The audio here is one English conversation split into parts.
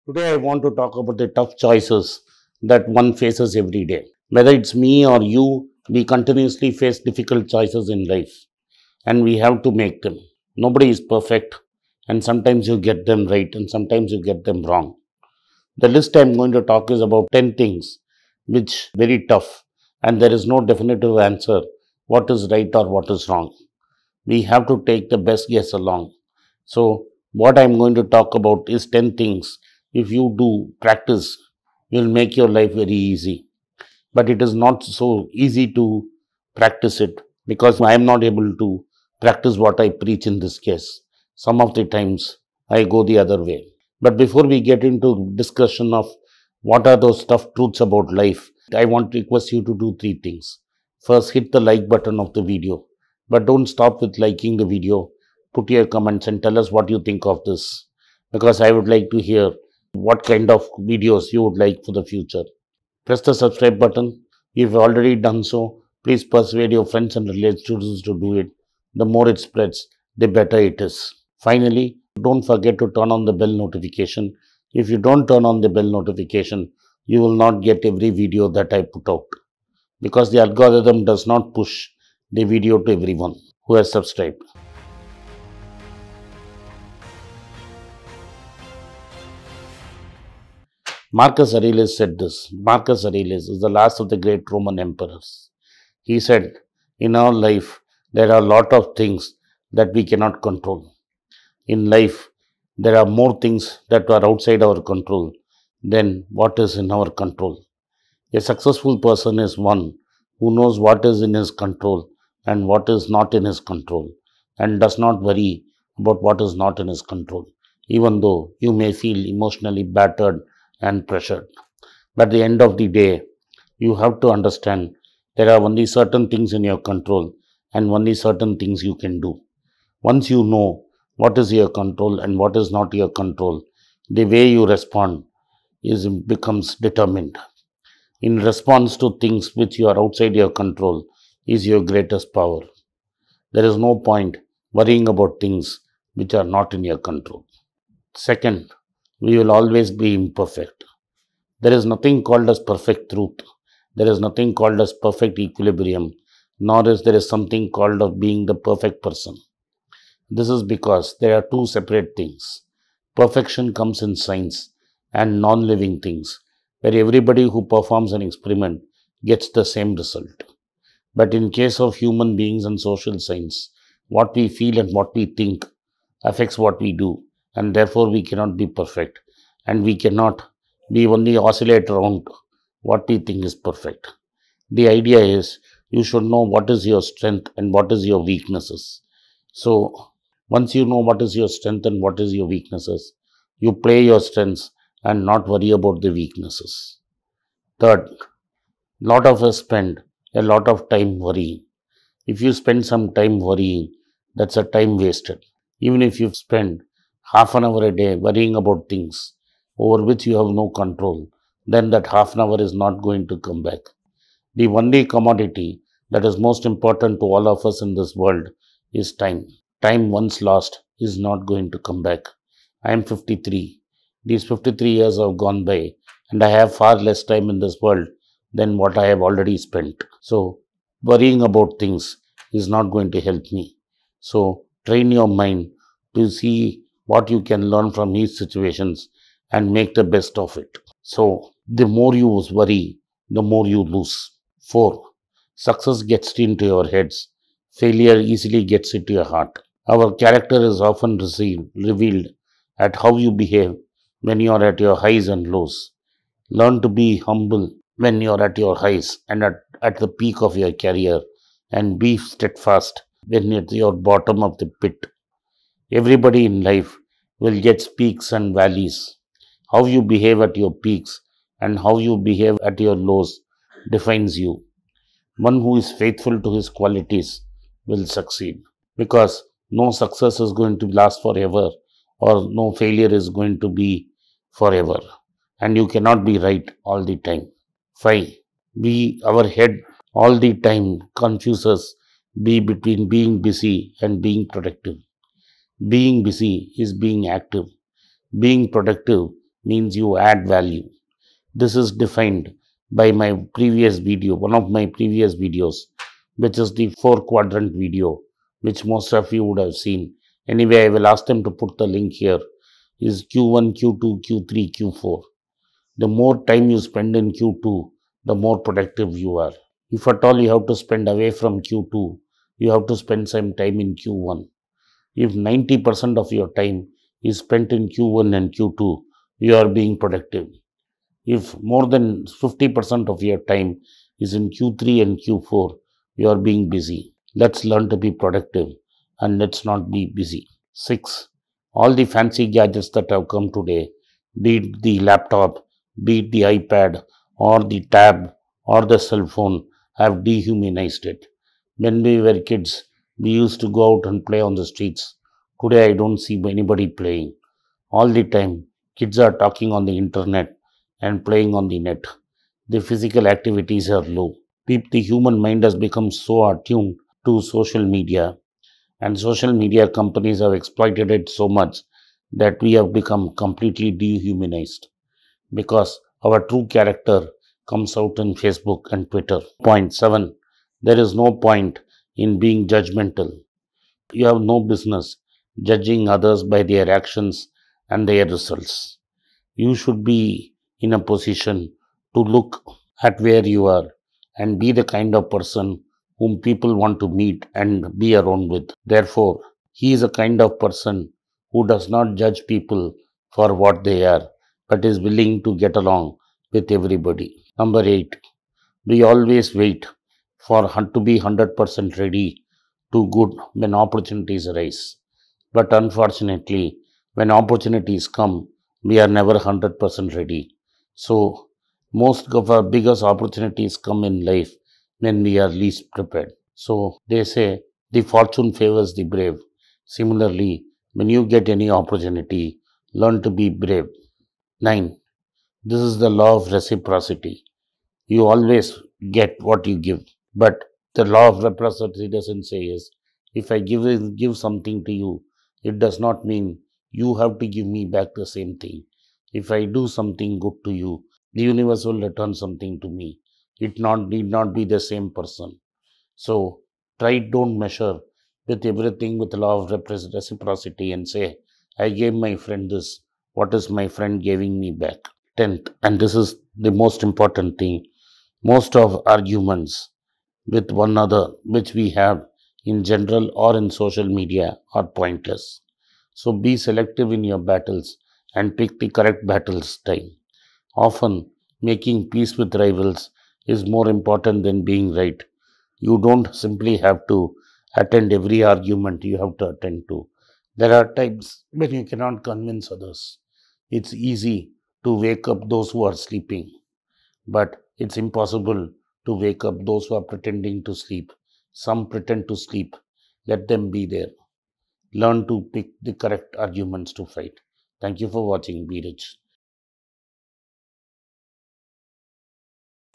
Today, I want to talk about the tough choices that one faces every day. Whether it's me or you, we continuously face difficult choices in life and we have to make them. Nobody is perfect, and sometimes you get them right and sometimes you get them wrong. The list I'm going to talk is about 10 things which very tough and there is no definitive answer what is right or what is wrong. We have to take the best guess along. So, what I'm going to talk about is 10 things. If you do practice, will make your life very easy. But it is not so easy to practice it because I am not able to practice what I preach in this case. Some of the times I go the other way. But before we get into discussion of what are those tough truths about life, I want to request you to do three things. First, hit the like button of the video. But don't stop with liking the video. Put your comments and tell us what you think of this. Because I would like to hear what kind of videos you would like for the future. Press the subscribe button. If you've already done so, please persuade your friends and relatives to do it. The more it spreads, the better it is. Finally, don't forget to turn on the bell notification. If you don't turn on the bell notification, you will not get every video that I put out. Because the algorithm does not push the video to everyone who has subscribed. Marcus Aurelius said this. Marcus Aurelius is the last of the great Roman emperors. He said, in our life, there are a lot of things that we cannot control. In life, there are more things that are outside our control than what is in our control. A successful person is one who knows what is in his control and what is not in his control and does not worry about what is not in his control, even though you may feel emotionally battered and pressured. But at the end of the day, you have to understand there are only certain things in your control and only certain things you can do. Once you know what is your control and what is not your control, the way you respond becomes determined. In response to things which you are outside your control is your greatest power. There is no point worrying about things which are not in your control. Second, we will always be imperfect. There is nothing called as perfect truth. There is nothing called as perfect equilibrium, nor is there something called of being the perfect person. This is because there are two separate things. Perfection comes in science and non-living things, where everybody who performs an experiment gets the same result. But in case of human beings and social science, what we feel and what we think affects what we do, and therefore we cannot be perfect, and we cannot be only oscillate around what we think is perfect. The idea is you should know what is your strength and what is your weaknesses. So once you know what is your strength and what is your weaknesses, you play your strengths and not worry about the weaknesses. Third, lot of us spend a lot of time worrying. If you spend some time worrying, that's a time wasted. Even if you spend half an hour a day worrying about things over which you have no control, then that half an hour is not going to come back. The only commodity that is most important to all of us in this world is time. Time once lost is not going to come back. I am 53. These 53 years have gone by and I have far less time in this world than what I have already spent. So, worrying about things is not going to help me. So, train your mind to see what you can learn from each situations and make the best of it. So, the more you worry, the more you lose. 4. Success gets into your heads. Failure easily gets into your heart. Our character is often revealed at how you behave when you are at your highs and lows. Learn to be humble when you are at your highs and at the peak of your career, and be steadfast when you're at your bottom of the pit. Everybody in life will get peaks and valleys. How you behave at your peaks and how you behave at your lows defines you. One who is faithful to his qualities will succeed, because no success is going to last forever or no failure is going to be forever, and you cannot be right all the time. 5. Our head all the time confuses between being busy and being productive. Being busy is being active. Being productive means you add value. This is defined by my previous video, one of my previous videos, which is the 4 quadrant video, which most of you would have seen. Anyway, I will ask them to put the link here. Is Q1, Q2, Q3, Q4. The more time you spend in Q2, the more productive you are. If at all you have to spend away from Q2, you have to spend some time in Q1. If 90% of your time is spent in Q1 and Q2, you are being productive. If more than 50% of your time is in Q3 and Q4, you are being busy. Let's learn to be productive and let's not be busy. 6. All the fancy gadgets that have come today, be it the laptop, be it the iPad, or the tab, or the cell phone, have dehumanized it. When we were kids, we used to go out and play on the streets. Today, I don't see anybody playing. All the time, kids are talking on the internet and playing on the net. The physical activities are low. The human mind has become so attuned to social media, and social media companies have exploited it so much that we have become completely dehumanized because our true character comes out in Facebook and Twitter. Point 7. There is no point in being judgmental. You have no business judging others by their actions and their results. You should be in a position to look at where you are and be the kind of person whom people want to meet and be around with. Therefore, he is a kind of person who does not judge people for what they are, but is willing to get along with everybody. Number 8. We always wait to be 100% ready to good when opportunities arise. But unfortunately, when opportunities come, we are never 100% ready. So, most of our biggest opportunities come in life when we are least prepared. So, they say the fortune favors the brave. Similarly, when you get any opportunity, learn to be brave. 9. This is the law of reciprocity. You always get what you give. But the law of reciprocity doesn't say is, if I give something to you, it does not mean you have to give me back the same thing. If I do something good to you, the universe will return something to me. It need not be the same person. So don't measure with everything with the law of reciprocity and say, I gave my friend this. What is my friend giving me back? 10th, and this is the most important thing, most of arguments with one another, which we have in general or in social media, are pointless. So be selective in your battles and pick the correct battles time. Often, making peace with rivals is more important than being right. You don't simply have to attend every argument you have to attend to. There are times when you cannot convince others. It's easy to wake up those who are sleeping, but it's impossible to wake up those who are pretending to sleep. Some pretend to sleep. Let them be there. Learn to pick the correct arguments to fight. Thank you for watching. Be rich.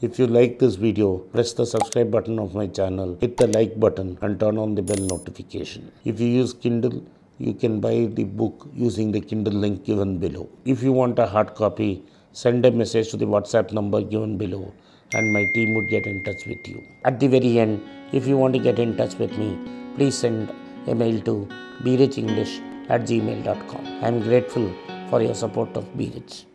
If you like this video, press the subscribe button of my channel, hit the like button and turn on the bell notification. If you use Kindle, you can buy the book using the Kindle link given below. If you want a hard copy, send a message to the WhatsApp number given below and my team would get in touch with you. At the very end, if you want to get in touch with me, please send a mail to berichenglish@gmail.com. I am grateful for your support of Be Rich.